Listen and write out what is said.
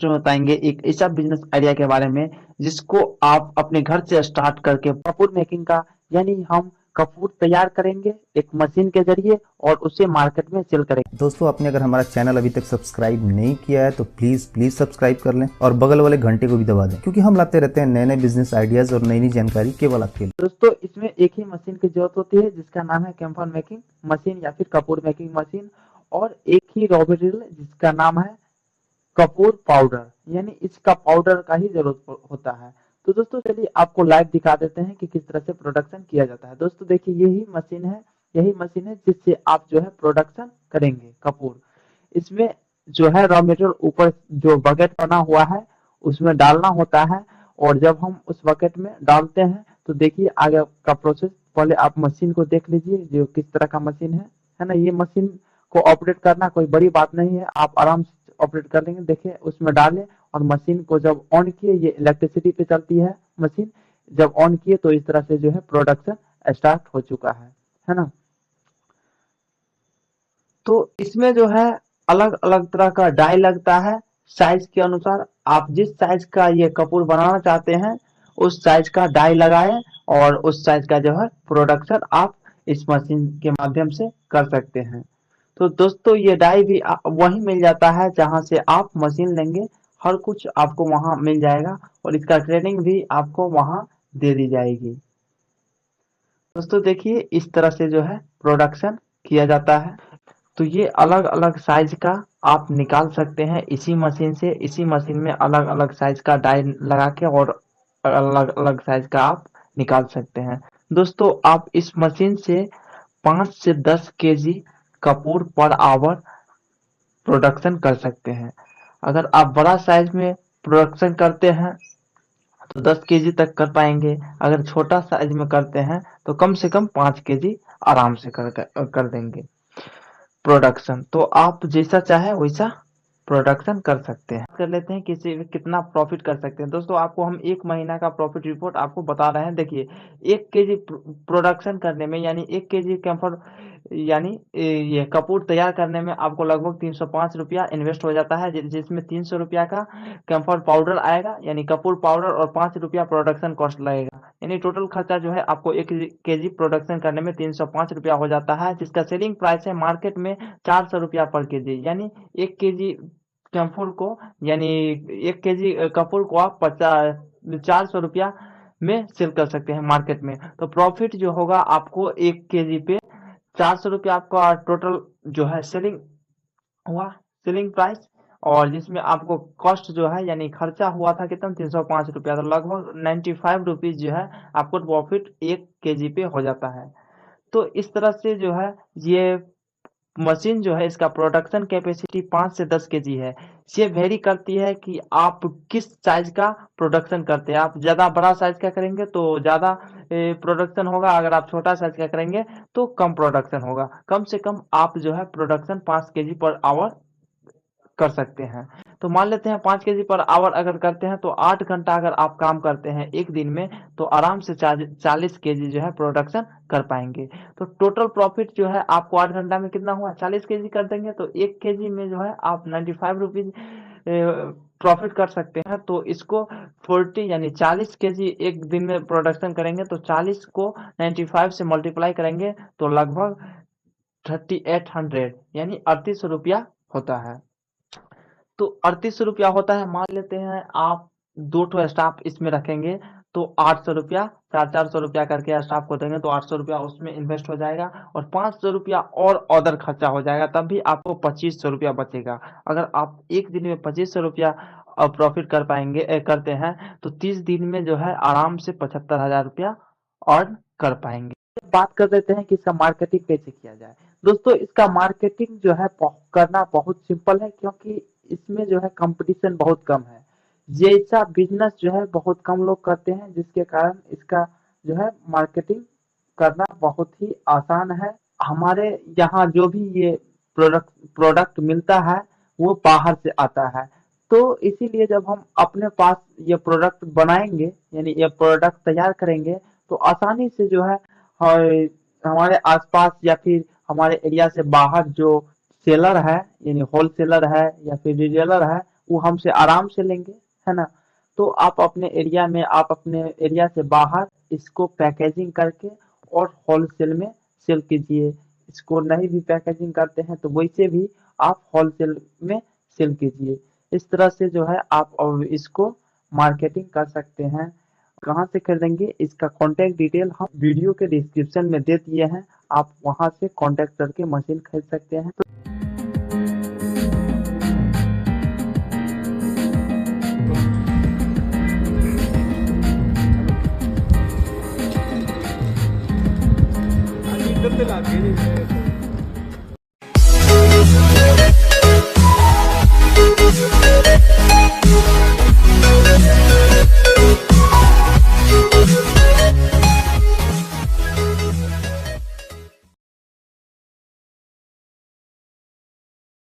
Last में बताएंगे एक ऐसा बिजनेस आइडिया के बारे में जिसको आप अपने घर से स्टार्ट करके कपूर मेकिंग का, यानी हम कपूर तैयार करेंगे एक मशीन के जरिए और उसे मार्केट में सेल करेंगे। दोस्तों, आपने अगर हमारा चैनल अभी तक सब्सक्राइब नहीं किया है तो प्लीज सब्सक्राइब कर लें और बगल वाले घंटे को भी दबा दें, क्योंकि हम लाते रहते हैं नए नए बिजनेस आइडियाज और नई नई जानकारी केवल आपके लिए। दोस्तों, इसमें एक ही मशीन की जरूरत होती है जिसका नाम है कैम्फर मेकिंग मशीन या फिर कपूर मेकिंग मशीन, और एक ही रॉ मटेरियल जिसका नाम है कपूर पाउडर, यानी इसका पाउडर का ही जरूरत होता है। तो दोस्तों चलिए आपको लाइव दिखा देते हैं कि किस तरह से प्रोडक्शन किया जाता है। दोस्तों देखिए, यही मशीन है जिससे आप जो है प्रोडक्शन करेंगे कपूर। इसमें जो है रॉ मटेरियल ऊपर जो बकेट बना हुआ है उसमें डालना होता है, और जब हम उस बकेट में डालते हैं तो देखिए आगे का प्रोसेस। पहले आप मशीन को देख लीजिए जो किस तरह का मशीन है ना। ये मशीन को ऑपरेट करना कोई बड़ी बात नहीं है, आप आराम से ऑपरेट कर लेंगे। देखिए उसमें डालें और मशीन को जब ऑन किए, ये इलेक्ट्रिसिटी पे चलती है मशीन, जब ऑन किए तो इस तरह से जो है प्रोडक्शन स्टार्ट हो चुका है ना। तो इसमें जो है अलग अलग तरह का डाई लगता है साइज के अनुसार। आप जिस साइज का ये कपूर बनाना चाहते हैं उस साइज का डाई लगाएं और उस साइज का जो है प्रोडक्शन आप इस मशीन के माध्यम से कर सकते हैं। तो दोस्तों ये डाई भी वहीं मिल जाता है जहां से आप मशीन लेंगे, हर कुछ आपको वहां मिल जाएगा और इसका ट्रेनिंग भी आपको वहां दे दी जाएगी। दोस्तों देखिए इस तरह से जो है प्रोडक्शन किया जाता है। तो ये अलग अलग साइज का आप निकाल सकते हैं इसी मशीन से। इसी मशीन में अलग अलग साइज का डाई लगा के और अलग अलग साइज का आप निकाल सकते हैं। दोस्तों आप इस मशीन से 5 से 10 KG Kapoor per hour production कर सकते हैं। अगर आप बड़ा साइज में प्रोडक्शन करते हैं तो 10 केजी तक कर पाएंगे। अगर छोटा साइज में करते हैं तो कम से कम 5 केजी आराम से कर देंगे प्रोडक्शन। तो आप जैसा चाहे वैसा प्रोडक्शन कर सकते हैं। कर लेते हैं किसी कितना प्रॉफिट कर सकते हैं। दोस्तों आपको हम 1 महीना का प्रॉफिट रिपोर्ट आपको बता रहे हैं। देखिए 1 केजी प्रोडक्शन करने में, यानी 1 केजी कैम्फर यानी ये कपूर तैयार करने में आपको लगभग 305 रुपया इन्वेस्ट हो जाता है, जिसमें 300 रुपया का कैम्फर पाउडर आएगा यानी कपूर पाउडर, और 5 रुपया प्रोडक्शन कॉस्ट लगेगा। यानी टोटल खर्चा जो है आपको 1 केजी प्रोडक्शन करने में 305 रुपया हो जाता है, जिसका सेलिंग प्राइस है मार्केट में 400 रुपया पर केजी। यानी 1 केजी कैम्फर को, यानी 1 केजी कपूर को आप 400 रुपया में सेल कर सकते हैं मार्केट में। तो प्रॉफिट जो होगा आपको 1 केजी पे 400 रुपया आपका टोटल जो है सेलिंग हुआ, सेलिंग प्राइस। और जिसमें आपको कॉस्ट जो है यानी खर्चा हुआ था कितना, 305 रुपया। तो लगभग 95 रुपीज जो है आपको प्रॉफिट 1 केजी पे हो जाता है। तो इस तरह से जो है ये मशीन जो है इसका प्रोडक्शन कैपेसिटी 5 से 10 केजी है। ये वेरी करती है कि आप किस साइज का प्रोडक्शन करते हैं। आप ज़्यादा बड़ा साइज का करेंगे तो ज़्यादा प्रोडक्शन होगा, अगर आप छोटा साइज का करेंगे तो कम प्रोडक्शन होगा। कम से कम आप जो है प्रोडक्शन 5 केजी पर आवर कर सकते हैं। तो मान लेते हैं 5 केजी पर आवर अगर करते हैं तो 8 घंटा अगर आप काम करते हैं एक दिन में तो आराम से 40 केजी जो है प्रोडक्शन कर पाएंगे। तो टोटल प्रॉफिट जो है आपको 8 घंटा में कितना हुआ, 40 केजी कर देंगे तो 1 केजी में जो है आप 95 रुपीज प्रॉफिट कर सकते हैं। तो इसको 40 यानी 40 केजी एक दिन में प्रोडक्शन करेंगे तो 40 को 95 से मल्टीप्लाई करेंगे तो लगभग 3800 यानी 3800 रुपया होता है। तो 3800 रुपया होता है। मान लेते हैं आप 2 स्टाफ इसमें रखेंगे तो 800 रुपया, 400 रुपया करके स्टाफ को देंगे तो 800 रुपया उसमें इन्वेस्ट हो जाएगा, और 500 रुपया और अदर खर्चा हो जाएगा, तब भी आपको 2500 रुपया बचेगा। अगर आप एक दिन में 2500 रुपया प्रॉफिट कर पाएंगे करते हैं तो 30 दिन में जो है आराम से 75,000 रुपया अर्न कर पाएंगे। बात कर देते हैं कि इसका मार्केटिंग कैसे किया जाए। दोस्तों इसका मार्केटिंग जो है करना बहुत सिंपल है, क्योंकि इसमें जो है कंपटीशन बहुत कम है। ये ऐसा बिजनेस जो है बहुत कम लोग करते हैं, जिसके कारण इसका जो है मार्केटिंग करना बहुत ही आसान है। हमारे यहाँ जो भी ये प्रोडक्ट मिलता है वो बाहर से आता है। तो इसीलिए जब हम अपने पास ये प्रोडक्ट बनाएंगे यानी ये प्रोडक्ट तैयार करेंगे तो आसानी से जो है हमारे आसपास या फिर हमारे एरिया से बाहर जो सेलर है यानी होलसेलर है या फिर रिटेलर है वो हमसे आराम से लेंगे, है ना। तो आप अपने एरिया में, आप अपने एरिया से बाहर इसको पैकेजिंग करके और होलसेल में सेल कीजिए। इसको नहीं भी पैकेजिंग करते हैं तो वैसे भी आप होलसेल में सेल कीजिए। इस तरह से जो है आप अब इसको मार्केटिंग कर सकते हैं। कहाँ से खरीदेंगे इसका कॉन्टैक्ट डिटेल हम वीडियो के डिस्क्रिप्शन में दे दिए हैं, आप वहां से कॉन्टैक्ट करके मशीन खरीद सकते हैं। तो इधर से लाके